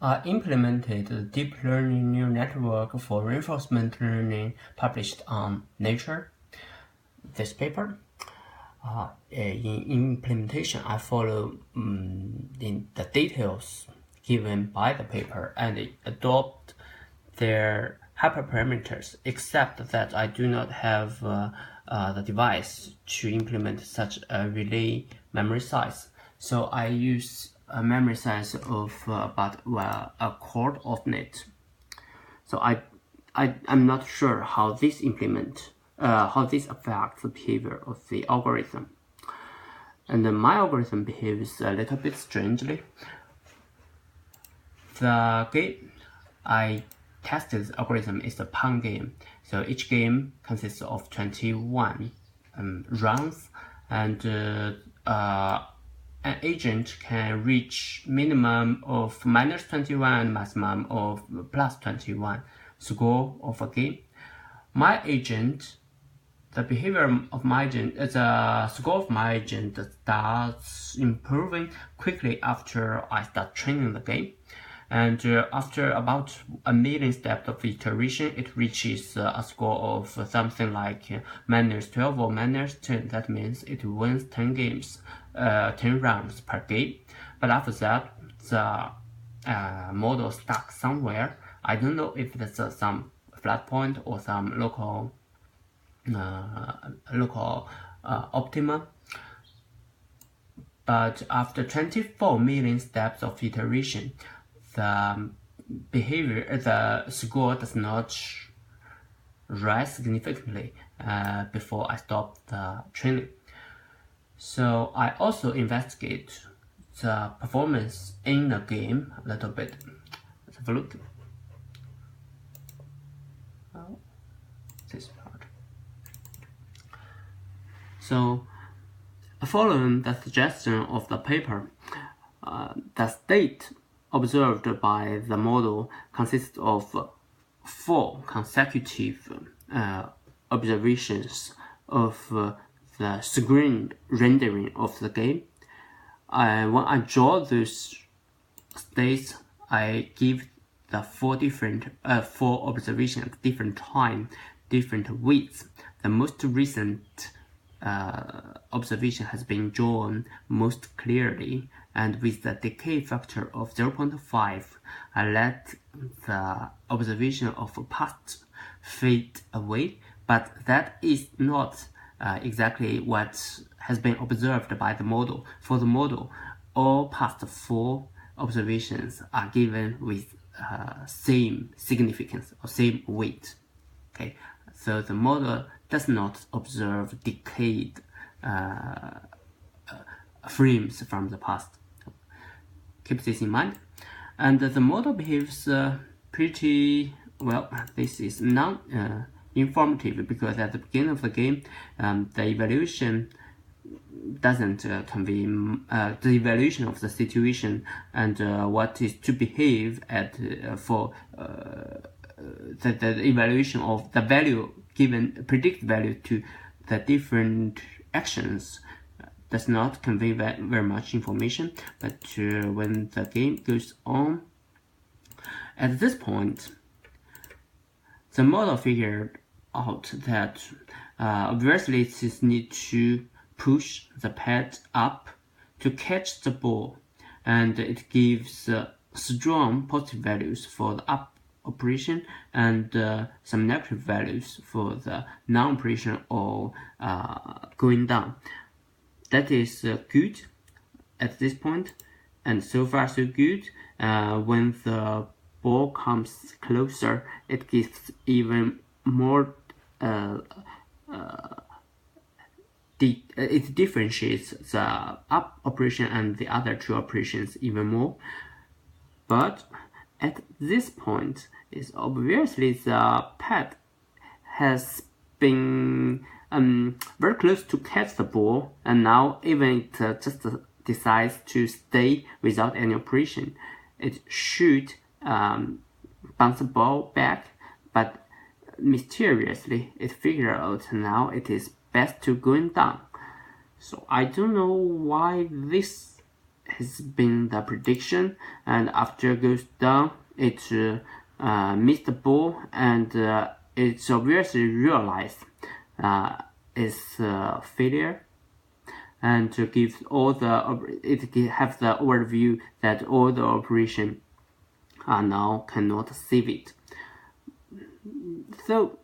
I implemented a deep learning neural network for reinforcement learning published on Nature. This paper. In implementation, I follow in the details given by the paper and adopt their hyperparameters, except that I do not have the device to implement such a relay memory size. So I use a memory size of about a quarter of net. So I'm not sure how this affects the behavior of the algorithm. And my algorithm behaves a little bit strangely. The game I tested the algorithm is a Pong game. So each game consists of 21 rounds, and an agent can reach minimum of -21 and maximum of +21 score of a game. My agent, the behavior of my agent, the score of my agent starts improving quickly after I start training the game. And after about 1 million steps of iteration, it reaches a score of something like -12 or -10. That means it wins 10 games, 10 rounds per game. But after that, the model stuck somewhere. I don't know if that's some flat point or some local optima. But after 24 million steps of iteration, the score does not rise significantly before I stop the training. So I also investigate the performance in the game a little bit. Let's have a look. This part. So, following the suggestion of the paper, the state observed by the model consists of 4 consecutive observations of the screen rendering of the game. When I draw those states, I give the 4 observations at different time, different widths. The most recent observation has been drawn most clearly, and with the decay factor of 0.5, I let the observation of past fade away, but that is not exactly what has been observed by the model. For the model, all past 4 observations are given with same significance or same weight. Okay, so the model does not observe decayed frames from the past. Keep this in mind. And the model behaves pretty well. This is non-informative because at the beginning of the game, the evaluation doesn't convey the evaluation of the situation and what is to behave at for the evaluation of the value given predicted value to the different actions does not convey very much information. But when the game goes on, at this point, the model figured out that obviously it needs to push the pad up to catch the ball, and it gives strong positive values for the up operation and some negative values for the non-operation or going down. That is good at this point, and so far so good. When the ball comes closer, it gives even more it differentiates the up operation and the other 2 operations even more. But at this point, it's obviously the pad has been very close to catch the ball, and now even it just decides to stay without any operation. It should bounce the ball back, but mysteriously it figured out now it is best to going down. So I don't know why this has been the prediction, and after it goes down, it missed the ball, and it's obviously realized its failure, and to give all it have the overview that all the operation now cannot save it. So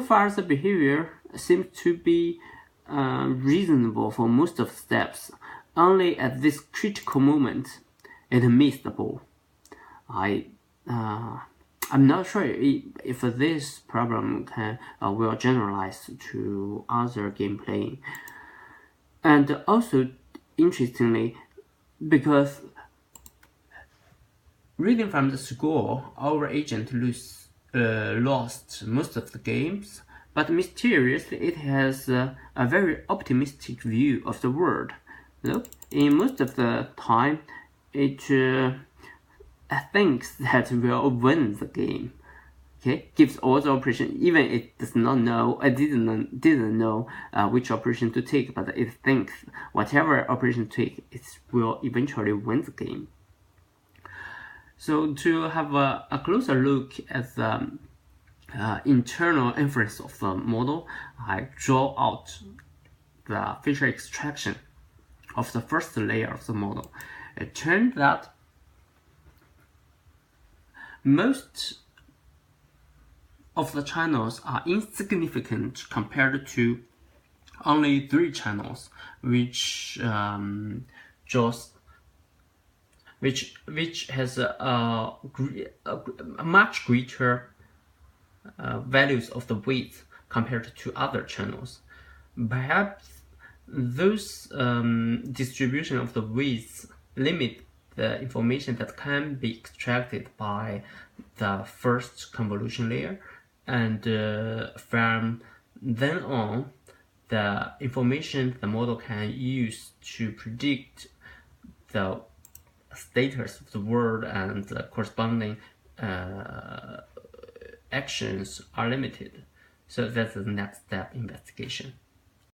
far the behavior seems to be reasonable for most of the steps. Only at this critical moment, it missed the ball. I'm not sure if this problem will generalize to other game playing. And also, interestingly, because reading from the score, our agent lost most of the games, but mysteriously it has a very optimistic view of the world. Look, in most of the time, it thinks that will win the game. Okay, gives all the operation, even it does not know, it didn't know which operation to take, but it thinks whatever operation to take, it will eventually win the game. So to have a closer look at the internal inference of the model, I draw out the feature extraction of the first layer of the model. It turned out most of the channels are insignificant compared to only 3 channels, which has a much greater values of the weight compared to other channels. Perhaps those distribution of the weights limit the information that can be extracted by the first convolution layer, and from then on, the information the model can use to predict the status of the world and the corresponding actions are limited. So that's the next step investigation.